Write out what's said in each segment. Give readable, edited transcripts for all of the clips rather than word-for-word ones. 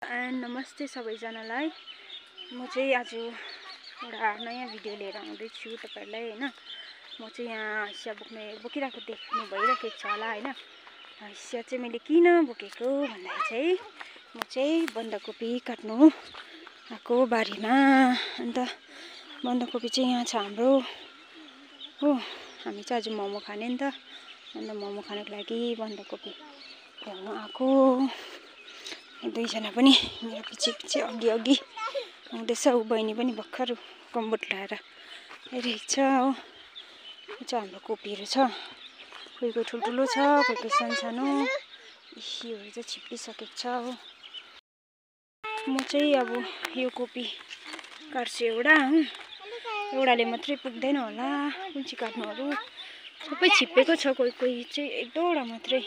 नमस्ते सबैजनालाई। म चाहिँ आज एउटा नयाँ भिडियो लिएर आउँदै छु तपाईहरुलाई हैन। म चाहिँ यहाँ हँसिया बोकिरहेको देख्नु भइरहेको छ होला हैन। हँसिया चाहिँ मैले किन बोकेको भन्दा चाहिँ म चाहिँ बन्दाकोपी काट्नु आको बारीमा। अन्त बन्दाकोपी चाहिँ यहाँ छ हाम्रो हो। हामी चाहिँ आज मोमो खाने नि त। अन्त मोमो खानको लागि बन्दाकोपी ल्याउन आको। दुईजना पनि मेरो पछि अघि आउँदैछ। उ बहिनी पनि भर्खर कम्बोट लाएर आइरहेको छ हो। यो चाहिँ हाम्रो कोपीहरू छ। कोही ठुल्ठुलो छ, कोही सानो। योहरू चाहिँ छिप्पिसकेको छ हो। म चाहिँ अब यो कोपी काट्छु एउटा हो। एउटाले मात्रै पुग्दैन होला। कुन चाहिँ काट्नुहरू सबै छिप्पेको छ। कोही चाहिँ एक दुईवटा मात्रै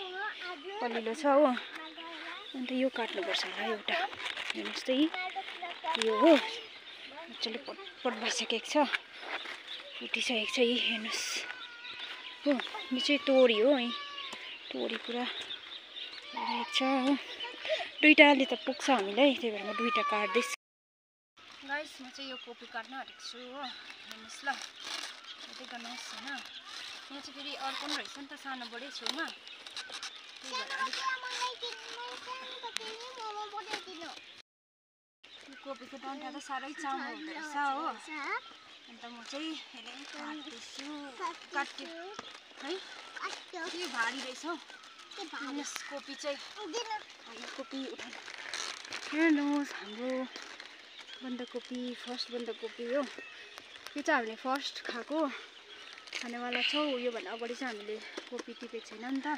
कलिलो छ हो। अन्त यो काट्नुपर्छ होला एउटा। हेर्नुस् त यो हो। मजाले पटपट भइसकेको छ। फुटिसकेको छ यी हेर्नुस् हो। यो चाहिँ तोरी हो है। तोरी पुरा भइरहेको छ हो। दुईटाले त पुग्छ हामीलाई, त्यही भएर म दुईटा काट्दैछु। गाइस म चाहिँ यो कोपी काट्न आँटेको छु हो। हेर्नुस् ल, हेर्दै गर्नुहोस् हैन। यहाँ चाहिँ फेरि अर्को पनि रहेछ नि त सानो बडे छेउमा। त्यही भएर कोपीको डन्ठा त साह्रै चामो हुँदो रहेछ हो। अन्त म चाहिँ काट्दैछु। काट्यो है, के भारी रहेछ हौ यस कोपी चाहिँ। कोपी उठाउनु हेर्नुहोस् हाम्रो बन्दाकोपी, फर्स्ट बन्दाकोपी हो। यो चाहिँ हामीले फर्स्ट खानेवाला छौँ। योभन्दा अगाडि चाहिँ हामीले कोपी टिपेको छैन नि त।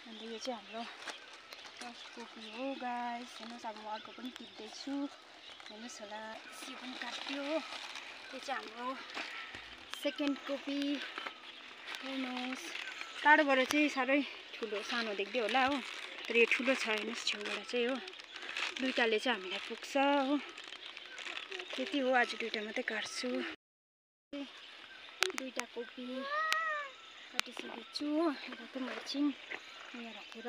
अन्त यो चाहिँ हाम्रो फर्स्ट कोपी हो गाइस। हेर्नुहोस् अब म अर्को पनि टिप्दैछु। हेर्नुहोस् होला यो पनि काट्यो हो। यो चाहिँ हाम्रो सेकेन्ड कोपी। हेर्नुहोस् टाढोबाट चाहिँ साह्रै ठुलो सानो देख्दै होला हो। तर यो ठुलो छ हेर्नुहोस् छेउबाट चाहिँ हो। दुईटाले चाहिँ हामीलाई पुग्छ हो। त्यति हो, आज दुईटा मात्रै काट्छु। दुईटा कोपी काटिसकेको छु हो। एउटा त मैले छिन् यहाँ राखेर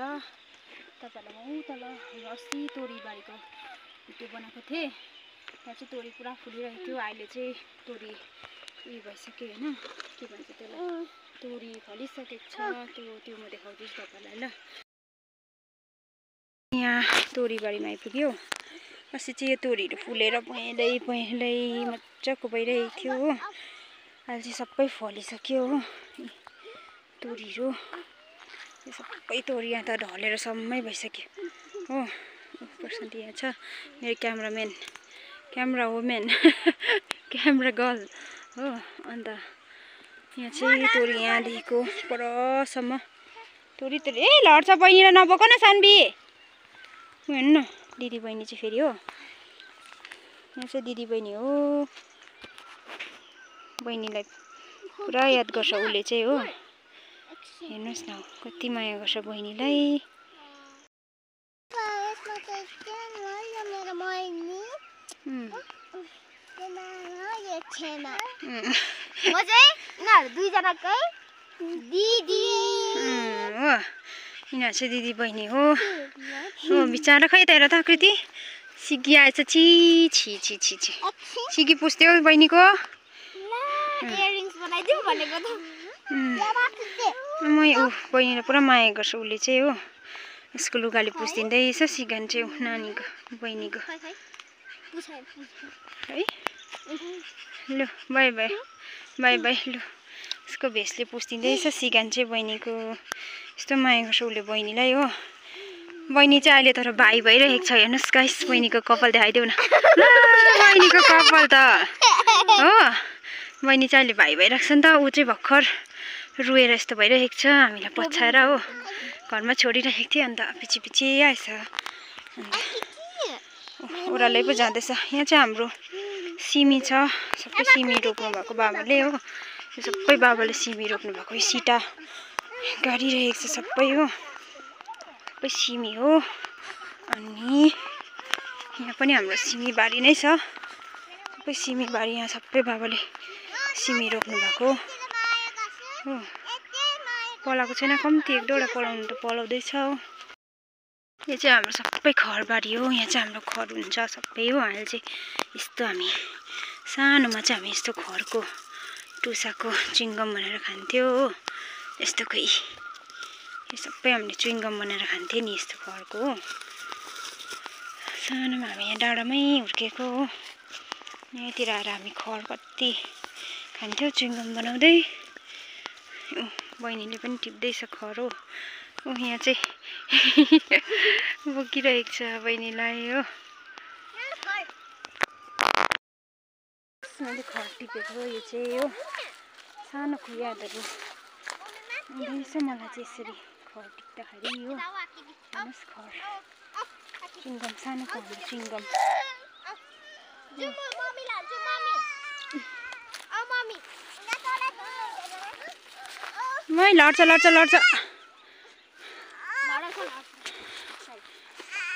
तपाईँहरूलाई म तल अस्ति तोरी बारीको भिडियो बनाएको थिएँ। त्यहाँ चाहिँ तोरी पुरा फुलिरहेको थियो। अहिले चाहिँ तोरी उयो भइसक्यो होइन, के भन्छ त्यसलाई, तोरी फलिसकेको छ। त्यो म देखाउँदैछु तपाईँलाई ल। यहाँ तोरी बारीमा आइपुग्यो। अस्ति चाहिँ यो तोरीहरू फुलेर पहेँलै मजाको भइरहेको थियो हो। अहिले चाहिँ सबै फलिसक्यो हो तोरीहरू। यो सबै तोरी यहाँ त ढलेर सम्मै भइसक्यो हो। पर्सेन्ट यहाँ छ मेरो क्यामेरा वुमेन क्यामेरा गर्ल हो। अन्त यहाँ चाहिँ तोरी यहाँदेखिको परसम्म तोरी ए लड्छ। बहिनीलाई नबोक न सानबी। हेर्नु न दिदी बहिनी चाहिँ फेरि हो। यहाँ चाहिँ दिदी बहिनी हो। बहिनीलाई पुरा याद गर्छ उसले चाहिँ हो। हेर्नुहोस् न कति माया गर्छ बहिनीलाई। दुईजनाकै दिदी हो। यिनीहरू चाहिँ दिदी बहिनी हो। बिचरा खै तेरो त आकृति सिगी आएछ। छि सिगी पुस्थ्यो बहिनीको। बहिनीलाई पुरा माया गर्छ उसले चाहिँ हो। यसको लुगाले पुछिदिँदैछ सिगान चाहिँ नानीको बहिनीको है। लु बाई बाई लु। यसको भेषले पुछिदिँदैछ सिगान चाहिँ बहिनीको। यस्तो माया गर्छ उसले बहिनीलाई हो। बहिनी चाहिँ अहिले तर भाइ भइरहेको छ। हेर्नुहोस् गाइस बहिनीको कपाल देखाइदेऊ न। बहिनीको कपाल त हो। बहिनी चाहिँ अहिले भाइ भइरहेको छ नि त। ऊ चाहिँ भर्खर रुएर यस्तो भइरहेको छ। हामीलाई पछ्याएर हो। घरमा छोडिरहेको थियो अन्त पछि आएछ। अन्त ओह्रालै पो जाँदैछ। यहाँ चाहिँ हाम्रो सिमी छ। सबै सिमी रोप्नु भएको बाबाले हो। यो सबै बाबाले सिमी रोप्नु भएको। सिटा गाडिरहेको छ सबै हो। सबै सिमी हो। अनि यहाँ पनि हाम्रो सिमी बारी नै छ। सबै सिमी बारी यहाँ सबै बाबाले सिमी रोप्नु भएको हो। पलाएको छैन, कम्ती एक दुईवटा पलाउनु त पलाउँदैछ हो। यो चाहिँ हाम्रो सबै खरबारी हो। यहाँ चाहिँ हाम्रो खर हुन्छ सबै हो। अहिले चाहिँ यस्तो हामी सानोमा चाहिँ हामी यस्तो खरको टुसाको चुइङ्गम बनाएर खान्थ्यो हो। यस्तो खोइ यो सबै हामीले चुइङ्गम बनाएर खान्थ्यो नि यस्तो खरको हो। सानोमा हामी यहाँ डाँडामै हुर्केको हो। यहाँतिर आएर हामी खर कति खान्थ्यो चुइङ्गम बनाउँदै। बहिनीले पनि टिप्दैछ खर हो। यहाँ चाहिँ बोकिरहेको छ बहिनीलाई हो। मैले खर टिपेको यो चाहिँ हो। सानोको यादहरू आउँदैछ मलाई चाहिँ यसरी खर टिप्दाखेरि हो। हेर्नुहोस् खर चुइङ्गम सानोको हाम्रो चुइङ्गम। मै लड्छ लड्छ लड्छ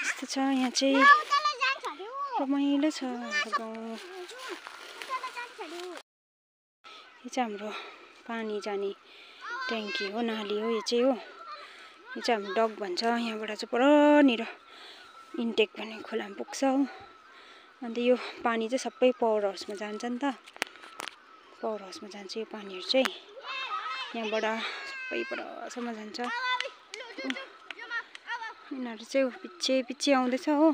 यस्तो छ। यहाँ चाहिँ रमाइलो छ हाम्रो गाउँ। यो चाहिँ हाम्रो पानी जाने ट्याङ्की हो, नाली हो यो चाहिँ हो। यो चाहिँ हाम्रो डक भन्छ। यहाँबाट चाहिँ परनिर इन्टेक भन्ने खोलामा पुग्छ हो। अन्त यो पानी चाहिँ सबै पावर हाउसमा जान्छ नि त। पावर हाउसमा जान्छ यो पानीहरू चाहिँ। यहाँबाट सबै परसम्म जान्छ। यिनीहरू चाहिँ पछि पछि आउँदैछ हो।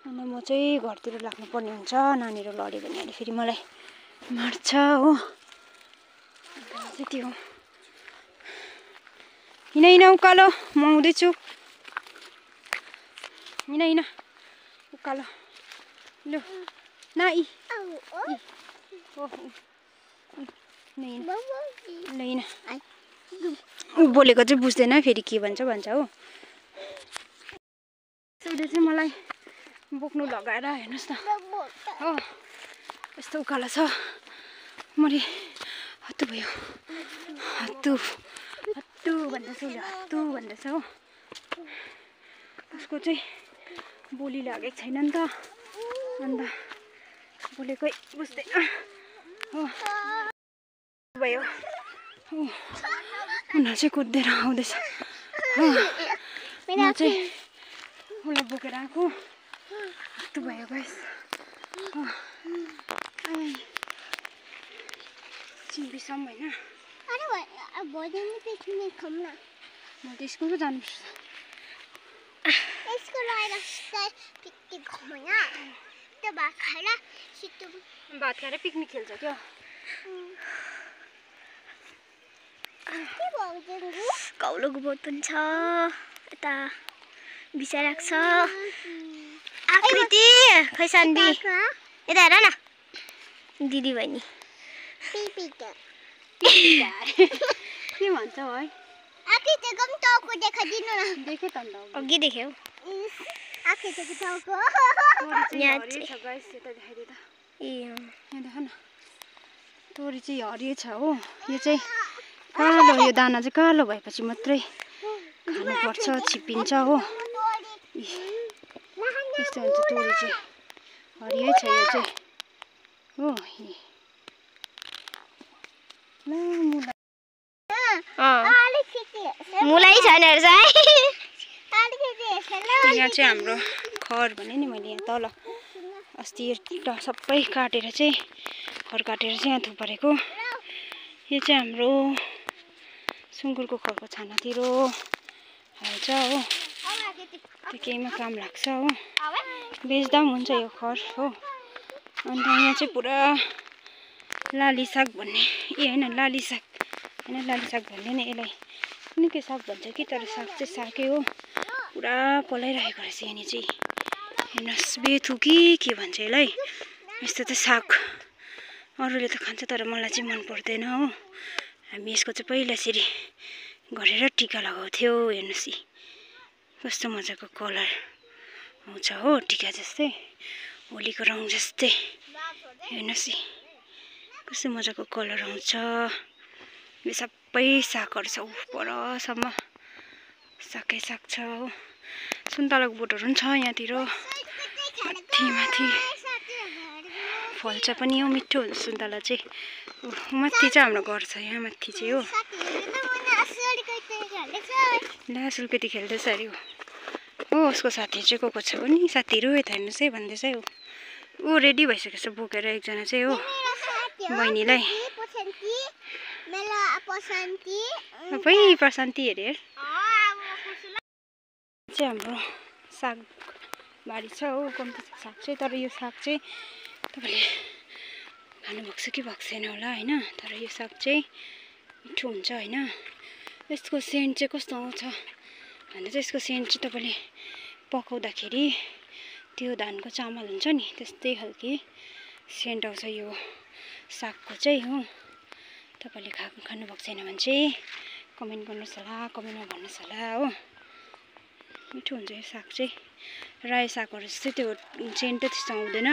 अन्त म चाहिँ घरतिर लाग्नुपर्ने हुन्छ। नानीहरू लड्यो भने अहिले फेरि मलाई मार्छ हो। अन्त त्यो हिँड हिँड उकालो म आउँदैछु। हिँड हिँड उकालो लु नाइ बोलेको चाहिँ बुझ्दैन फेरि के भन्छ हो। त्यसैले चाहिँ मलाई बोक्नु लगाएर हेर्नुहोस् न हो। यस्तो उकालो छ। मैले हत्तु भयो हत्तु हत्तु भन्दैछ उसले हत्तु भन्दैछ हो। उसको चाहिँ बोली लागेको छैन नि त। अन्त बोलेकै बुझ्दैन हो। भयो उनीहरू चाहिँ कुदेर आउँदैछ हो। म चाहिँ उसलाई बोकेर आएको यस्तो भयो गाइस हो। चिम्बिसम्म होइन म त स्कुल पो जानुपर्छ। भात खाएर पिकनिक खेल्छ क्या। कौलोको बोट पनि छ यता बिसाइरहेको छ। आकृति खै सान्दी यता हेर न दिदी बहिनी के भन्छ है। आकृतिको पनि टाउको देखाइदिनु न। देखेँ त अन्त अघि देख्यौ आकृतिको टाउको। यहाँ चाहिँ छ गाइस यता देखाइदिए त। ए यहाँ देख न तोरी चाहिँ हरियो छ हो। यो चाहिँ कालो यो दाना चाहिँ कालो भएपछि मात्रै खानुपर्छ छिप्पिन्छ हो। यस्तो हुन्छ तोरी चाहिँ हरियो छ यो चाहिँ हो। मुलै छैन रहेछ है। यहाँ चाहिँ हाम्रो खर भने नि मैले यहाँ तल अस्ति सबै काटेर चाहिँ खर काटेर चाहिँ यहाँ थुपारेको। यो चाहिँ हाम्रो सुँगुरको खरको छानातिर हाल्छ हो। त्यो केहीमा काम लाग्छ हो। बेच्दा पनि हुन्छ यो खर हो। अन्त यहाँ चाहिँ पुरा लाली साग भन्ने होइन लाली साग होइन लाली साग भन्ने नि यसलाई निकै साग भन्छ कि तर साग चाहिँ सागै हो। पुरा पलाइरहेको रहेछ यहाँनिर चाहिँ हेर्नुहोस् बेथु कि के भन्छ यसलाई। यस्तो चाहिँ साग अरूले त खान्छ तर मलाई चाहिँ मन पर्दैन हो। हामी यसको चाहिँ पहिला यसरी गरेर टिका लगाउँथ्यो। हेर्नुहोस् कस्तो मजाको कलर आउँछ हो टिका जस्तै होलीको रङ जस्तै। हेर्नुहोस् कस्तो मजाको कलर आउँछ। यो सबै सागहरू छ परसम्म सागै साग छ हो। सुन्तलाको बोटहरू पनि छ यहाँतिर माथि माथि फल्छ पनि हो। मिठो हुन्छ सुन्तला चाहिँ। माथि चाहिँ हाम्रो घर छ यहाँ माथि चाहिँ हो। ला सुलकती खेल्दैछ अरे हो। हो उसको साथी चाहिँ को छ भने साथीहरू यता हेर्नुहोस् है भन्दैछ है ऊ रेडी भइसकेको छ बोकेर एकजना चाहिँ हो बहिनीलाई सबै प्रशान्ति हेरे चाहिँ हाम्रो साग बारी छ हो कम्ती साग चाहिँ तर यो साग चाहिँ तपाईँले खानुभएको छ कि भएको छैन होला होइन तर यो साग चाहिँ मिठो हुन्छ होइन यसको सेन्ट चाहिँ कस्तो आउँछ भन्दा चाहिँ यसको सेन्ट चाहिँ तपाईँले पकाउँदाखेरि त्यो धानको चामल हुन्छ नि त्यस्तै खालके सेन्ट आउँछ यो सागको चाहिँ हो तपाईँले खानुभएको छैन भने चाहिँ कमेन्ट गर्नुहोस् होला कमेन्टमा भन्नुहोस् होला हो मिठो हुन्छ यो साग चाहिँ रायो सागहरू जस्तै त्यो सेन्ट त त्यस्तो आउँदैन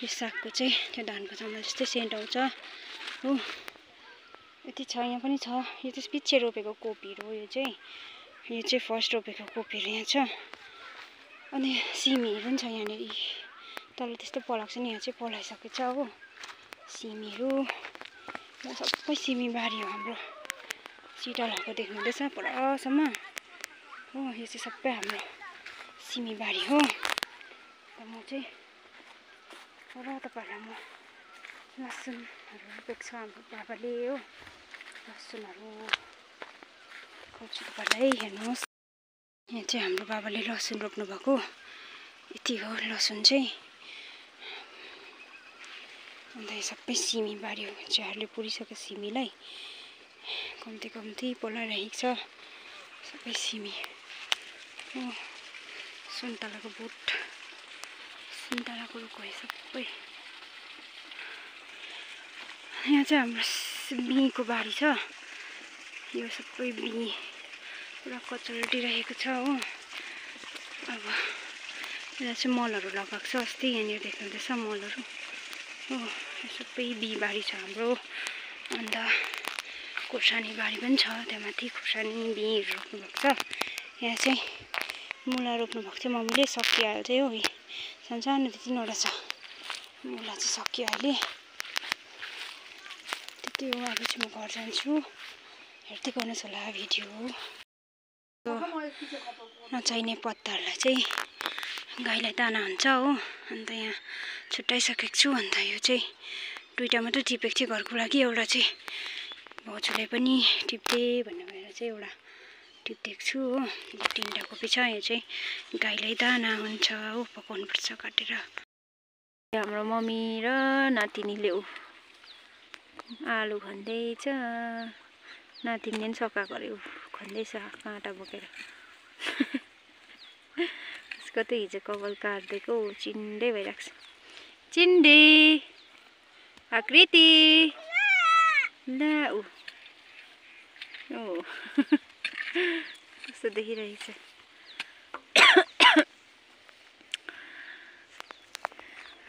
यो सागको चाहिँ त्यो धानको चामल जस्तै सेन्ट आउँछ हो यति छ यहाँ पनि छ यो चाहिँ पछि रोपेको कोपीहरू हो यो चाहिँ फर्स्ट रोपेको कोपीहरू यहाँ छ अनि सिमीहरू पनि छ यहाँनिर तल त्यस्तो पलाएको छ नि यहाँ चाहिँ पलाइसकेको छ हो सिमीहरू सबै सिमी बारी हो हाम्रो सिटालाको देख्नुहुँदैछ परसम्म हो यो चाहिँ सबै हाम्रो सिमी बारी हो म चाहिँ र तपाईँहरूलाई म लसुनहरू रोपेको छ हाम्रो बाबाले हो लसुनहरू खुवाउँछु तपाईँलाई हेर्नुहोस् यहाँ चाहिँ हाम्रो बाबाले लसुन रोप्नु भएको यति हो लसुन चाहिँ अन्त यो सबै सिमी बारी हो झारले पुरिसक्यो सिमीलाई कम्ती कम्ती पोलाइरहेको छ सबै सिमी हो सुन्तलाको बोट सुन्तलाको रुख हो सबै यहाँ चाहिँ हाम्रो बिहीँको बारी छ यो सबै बिही पुरा कचल्टिरहेको छ हो अब यहाँ चाहिँ मलहरू लगाएको छ अस्ति यहाँनिर देख्नुहुँदैछ मलहरू हो यो सबै बिही बारी छ हाम्रो अन्त खोर्सानी बारी पनि छ त्यहाँ माथि खोर्सानी बिहीँहरू रोप्नुभएको छ यहाँ चाहिँ मुला रोप्नुभएको थियो मम्मीले सकिहाल्छ हो सानो सानो 3वटा छ मुला चाहिँ सकियो अहिले त्यति हो अब चाहिँ म घर जान्छु हेर्दै गर्नुहोस् होला भिडियो नचाहिने पत्ताहरूलाई चाहिँ गाईलाई दाना हुन्छ हो अन्त यहाँ छुट्याइसकेको छु अन्त यो चाहिँ 2टा मात्रै टिपेको थिएँ घरको लागि एउटा चाहिँ भाउजूले पनि टिप्दे भन्ने भएर चाहिँ एउटा टिपिदिएको छु हो 3टा कोपी छ यो चाहिँ गाईलाई दाना हुन्छ हो पकाउनुपर्छ काटेर हाम्रो मम्मी र नातिनीले आलु खन्दैछ नातिनीले पनि सकाएको अरे खन्दैछ काँटा बोकेर उसको त हिजो कपाल काट्दिएको चिन्डै भइरहेको छ चिन्डे आकृति ला कस्तो देखिरहेको छ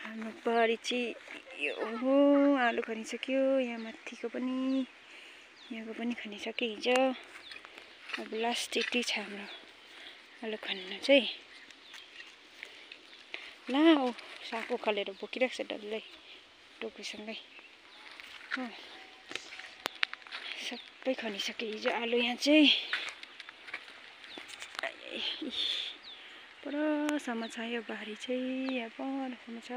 हाम्रो बारी चाहिँ यो हो आलु खनिसक्यो यहाँ माथिको पनि यहाँको पनि खनिसक्यो हिजो अब लास्ट यति छ हाम्रो आलु खन्न चाहिँ ला साग उखालेर बोकिरहेको छ डल्लै टोपीसँगै हो सबै खनिसक्यो हिजो आलु यहाँ चाहिँ परसम्म छ यो बारी चाहिँ यहाँ परसम्म छ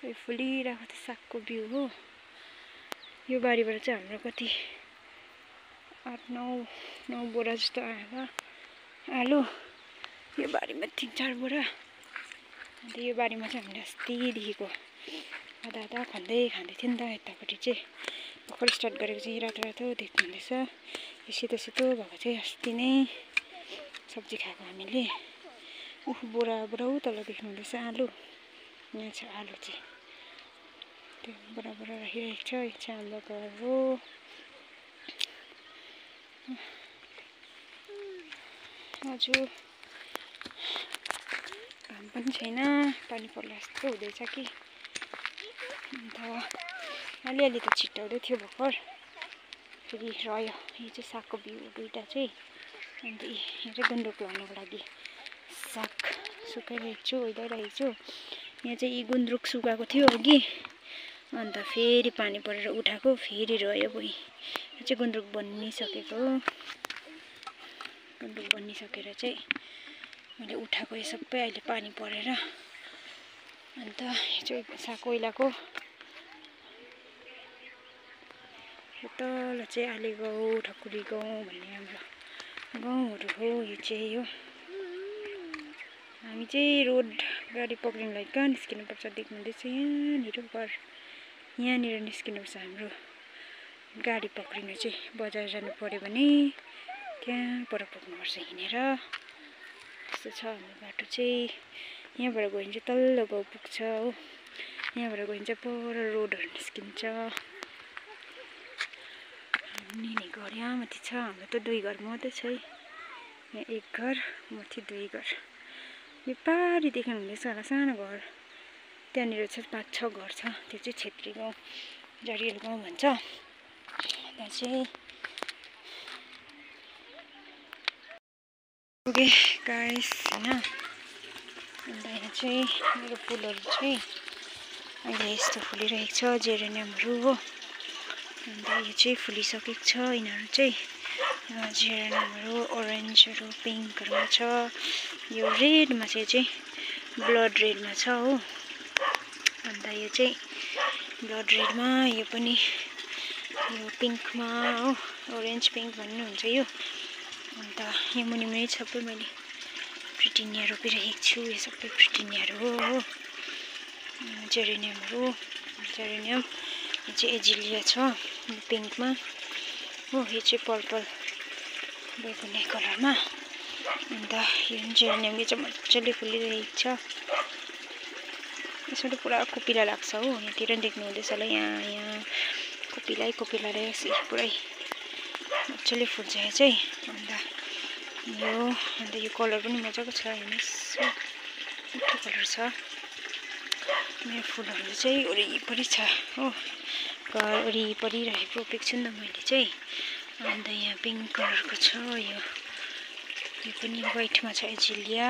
यो फुलिरहेको थियो सागको बिउ हो यो बारीबाट चाहिँ हाम्रो कति 8-9 बोरा जस्तो आयो आलु यो बारीमा 3-4 बोरा अन्त यो बारीमा चाहिँ हामीले अस्तिदेखिको आधा खाँदै थियो नि त यतापट्टि चाहिँ भर्खर स्टार्ट गरेको चाहिँ रातो रातो देख्नुहुँदैछ यो सेतो सेतो भएको चाहिँ अस्ति नै सब्जी खाएको हामीले बोरा तल देख्नुहुँदैछ आलु यहाँ छ आलु चाहिँ त्यो बोरा राखिरहेको छ यो चाहिँ हाम्रो घर हो हजुर घाम पनि छैन पानी पर्ला जस्तो हुँदैछ कि अन्त अलिअलि त छिट्टाउँदै थियो भर्खर फेरि रह्यो यो चाहिँ सागको बिउ 2टा चाहिँ अन्त यहाँ चाहिँ गुन्द्रुक लाउनुको लागि साग सुकाइरहेको छु ओइलाइरहेको छु यहाँ चाहिँ यी गुन्द्रुक सुकाएको थियो अघि अन्त फेरि पानी परेर उठाएको फेरि रह्यो भुइँ यो चाहिँ गुन्द्रुक बनिसकेको गुन्द्रुक बनिसकेर चाहिँ मैले उठाएको यो सबै अहिले पानी परेर। अन्त यो चाहिँ कोइलाको तल चाहिँ आले गाउँ ठकुरी गाउँ भन्ने हाम्रो गाउँहरू हो। यो चाहिँ हो हामी चाहिँ रोड गाडी पक्रिनुलाई कहाँ निस्किनुपर्छ देख्नुहुँदैछ। यहाँनिर घर यहाँनिर निस्किनुपर्छ हाम्रो गाडी पक्रिनु चाहिँ। बजार जानु पर्यो भने त्यहाँ पर पुग्नुपर्छ हिँडेर। यस्तो छ हाम्रो बाटो चाहिँ। यहाँबाट गयो भने चाहिँ तल्लो गाउँ पुग्छ हो। यहाँबाट गयो भने चाहिँ पर रोडहरू निस्किन्छ। नि घर यहाँ माथि छ। हाम्रो त 2 घर मात्रै छ है। यहाँ 1 घर माथि 2 घर। यो पारी देख्नुहुँदैछ होला सानो घर। त्यहाँनिर चाहिँ 5-6 घर छ। त्यो चाहिँ छेत्री गाउँ जरियल गाउँ भन्छ। त्यहाँ चाहिँ ओके गाइस हैन। अन्त यहाँ चाहिँ मेरो फुलहरू चाहिँ अहिले यस्तो फुलिरहेको छ जेरेनियमहरू हो। अन्त यो चाहिँ फुलिसकेको छ। यिनीहरू चाहिँ जेरेनियमहरू ओरेन्जहरू पिङ्कहरूमा छ। यो रेडमा चाहिँ ब्लड रेडमा छ हो। अन्त यो चाहिँ ब्लड रेडमा यो पनि यो पिङ्कमा हो। ओरेन्ज पिङ्क भन्नुहुन्छ यो। अन्त यो मुनि सबै मैले प्रिटिनिया रोपिरहेको छु। यो सबै प्रिटिनियाहरू हो। जेरेनियमहरू जेरेनियम यो चाहिँ एजिलिया छ पिङ्कमा हो। यो चाहिँ पर्पल बैगुने कलरमा। अन्त यो जेरेनियम यो चाहिँ मजाले फुलिरहेको छ। यसबाट पुरा कोपिला लाग्छ हो। यहाँतिर देख्नुहुँदैछ होला यहाँ कोपिला पुरै मजाले फुल्छ यो चाहिँ। अन्त यो कलर पनि मजाको छ। हेर्नुहोस् मिठो कलर छ। मेरो फुलहरू चाहिँ वरिपरि छ हो। घर वरिपरि रोपेको छु नि त मैले चाहिँ। अन्त यहाँ पिङ्क कलरको छ। यो पनि व्हाइटमा छ एजिलिया।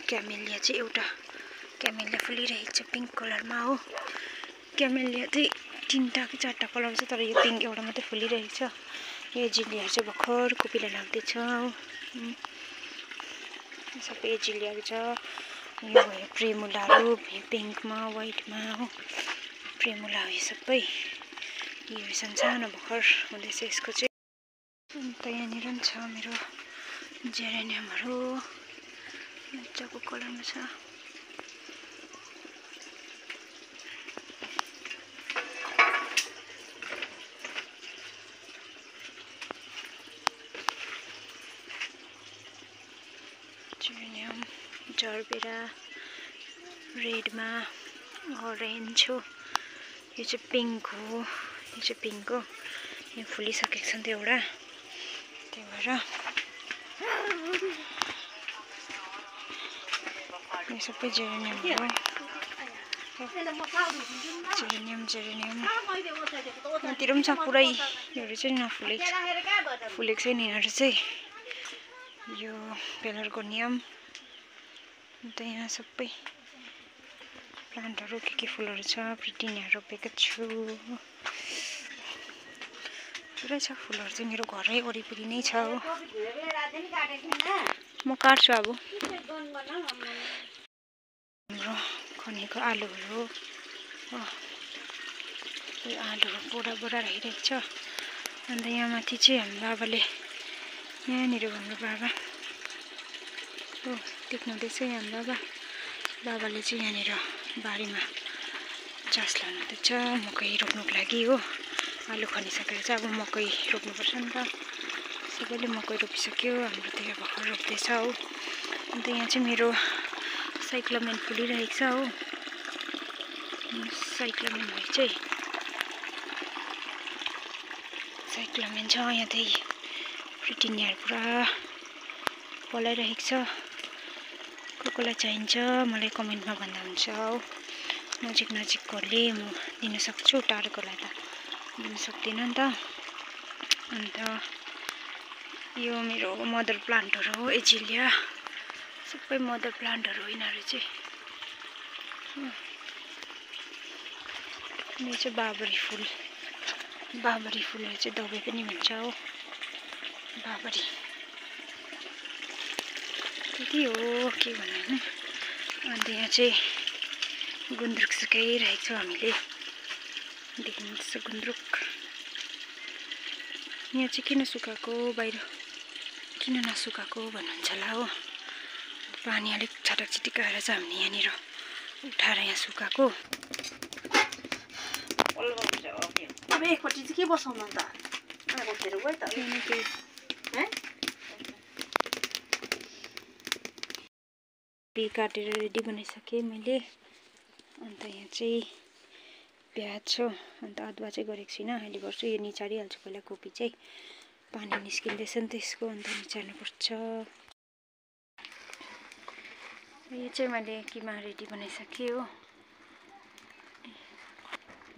क्यामेलिया चाहिँ एउटा क्यामेलिया फुलिरहेको छ पिङ्क कलरमा हो। क्यामेलिया चाहिँ 3टा कि 4टा कलर छ तर यो पिङ्क एउटा मात्रै फुलिरहेको छ। यो एजिलियाहरू चाहिँ भर्खर कोपिला लाग्दैछ हो। सबै एजिलियाहरू छ। यो भयो प्रेमुलाहरू पिङ्कमा व्हाइटमा हो। प्रेमुला हो यो सबै। यो सानो भर्खर हुँदैछ यसको चाहिँ। अन्त यहाँनिर पनि छ मेरो जेरेनियमहरू मजाको कलरमा छ। जेरेनियम जरबेरा रेडमा ओरेन्ज हो। यो चाहिँ पिङ्क हो। यो चाहिँ पिङ्क हो। यो फुलिसकेको छ नि त एउटा। त्यही भएर यो सबै जेरेनियम हो। जेरेनियम यहाँतिर पनि छ पुरै। योहरू चाहिँ फुलेको छैन यिनीहरू चाहिँ। यो पेलर्गोनियम। अन्त यहाँ सबै प्लान्टहरू के फुलहरू छ। प्रिटिनियाहरू रोपेको छु। पुरै छ फुलहरू चाहिँ मेरो घरै वरिपरि नै छ हो। म काट्छु अब। हाम्रो खनेको आलुहरू हो। यो आलुहरू बोरा राखिरहेको छ। अन्त यहाँ माथि चाहिँ हाम्रो बाबाले यहाँनिर हाम्रो बाबा हो देख्नुहुँदैछ। यहाँ हाम्रो बाबाले चाहिँ यहाँनिर बारीमा चास लानुहुँदैछ मकै रोप्नुको लागि हो। आलु खनिसकेर चाहिँ अब मकै रोप्नुपर्छ नि त। सबैले मकै रोपिसक्यो। हाम्रो त्यहाँ भर्खर रोप्दैछ हो। अन्त यहाँ चाहिँ मेरो साइक्लोमेन फुलिरहेको छ हो। साइक्लोमेन भयो चाहिँ साइक्लोमेन छ। यहाँ चाहिँ प्रिटिनियाहरू पुरा पलाइरहेको छ। कसलाई चाहिन्छ मलाई कमेन्टमा भन्दा हुन्छ हो। नजिककोले म दिन सक्छु। टाढोकोलाई त दिन सक्दिनँ नि त। अन्त यो मेरो मदर प्लान्टहरू हो एजिलिया। सबै मदर प्लान्टहरू हो यिनीहरू चाहिँ। यो चाहिँ बाबरी फुलहरू चाहिँ दबाई पनि हुन्छ हो। बाबरी त्यति हो के भन्नु हैन। अन्त यहाँ चाहिँ गुन्द्रुक सुकाइरहेको छौँ हामीले, देख्नुहुन्छ गुन्द्रुक। यहाँ चाहिँ किन सुकाएको, बाहिर किन नसुकाएको भन्नुहुन्छ होला हो। पानी अलिक छटक छिटिक आएर चाहिँ हामीले यहाँनिर उठाएर यहाँ सुकाएको। अब एकपट्टि चाहिँ के बसाउनु त गयो त काटेर रेडी बनाइसकेँ मैले। अन्त यहाँ चाहिँ प्याज छ, अन्त अदुवा चाहिँ गरेको छुइनँ, अहिले गर्छु। यो निचारिहाल्छु पहिला, कोपी चाहिँ पानी निस्किँदैछ नि त्यसको, अन्त निचार्नुपर्छ। यो चाहिँ मैले किमा रेडी बनाइसकेँ हो।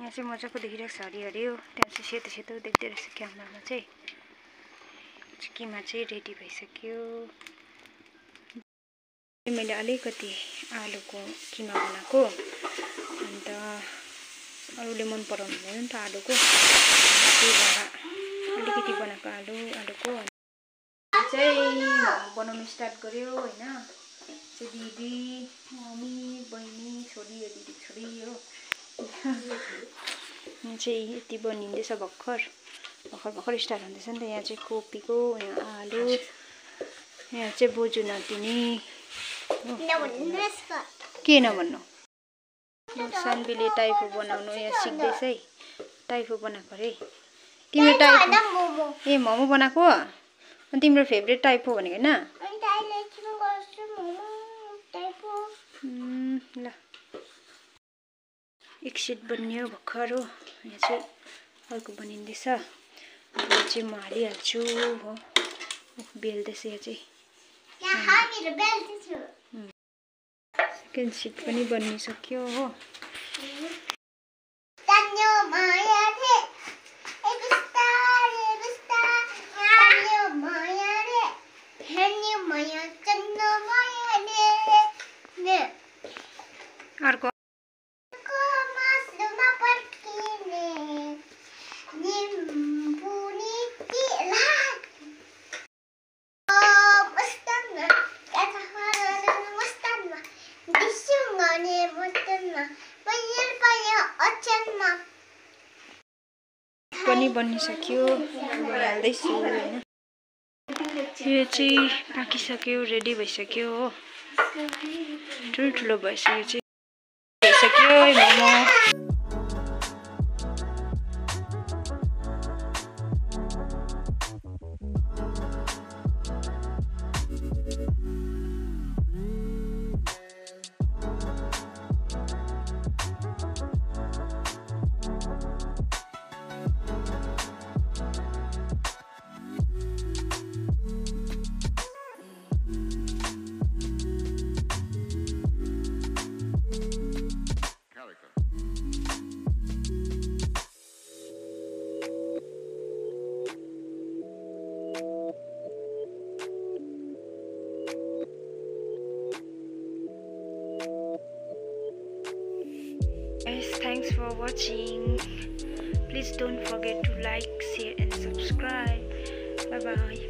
यहाँ चाहिँ मजाको देखिरहेको छ, हरियो हो, त्यहाँ चाहिँ सेतो सेतो देख्दै रहेछ क्यामेरामा चाहिँ। किमा चाहिँ रेडी भइसक्यो। मैले अलिकति आलुको किमा बनाएको, अन्त अरूले मन पराउनु हुँदैन नि त आलुको, त्यही भएर अलिकति बनाएको आलुको चाहिँ मोमो बनाउनु स्टार्ट गर्यो होइन। दिदी, मम्मी, बहिनी, छोरी, दिदी छोरी हो। यहाँ चाहिँ यति बनिँदैछ, भर्खर स्टार्ट हुँदैछ नि त। यहाँ चाहिँ कोपीको, यहाँ आलु, यहाँ चाहिँ बोजू नातिनी के नभन्नु। सानबीले टाइफो बनाउनु यहाँ सिक्दैछ है, टाइफो बनाएको अरे। तिम्रो टाइफो ए मोमो बनाएको, अनि तिम्रो फेभरेट टाइफो भनेको होइन। ल एक सिट बनियो भर्खर हो। यहाँ चाहिँ अर्को बनिँदैछ, यो चाहिँ म हालिहाल्छु हो। बेल्दैछ यहाँ चाहिँ। सेकेन्ड सिट पनि बनिसक्यो हो। अर्को पनि बनिसक्यो, बनाउँदैछु होइन। यो चाहिँ पाकिसक्यो, रेडी भइसक्यो हो। ठुलो भइसक्यो चाहिँ भइसक्यो momo. Guys, thanks for watching. Please don't forget to like, share and subscribe. Bye bye.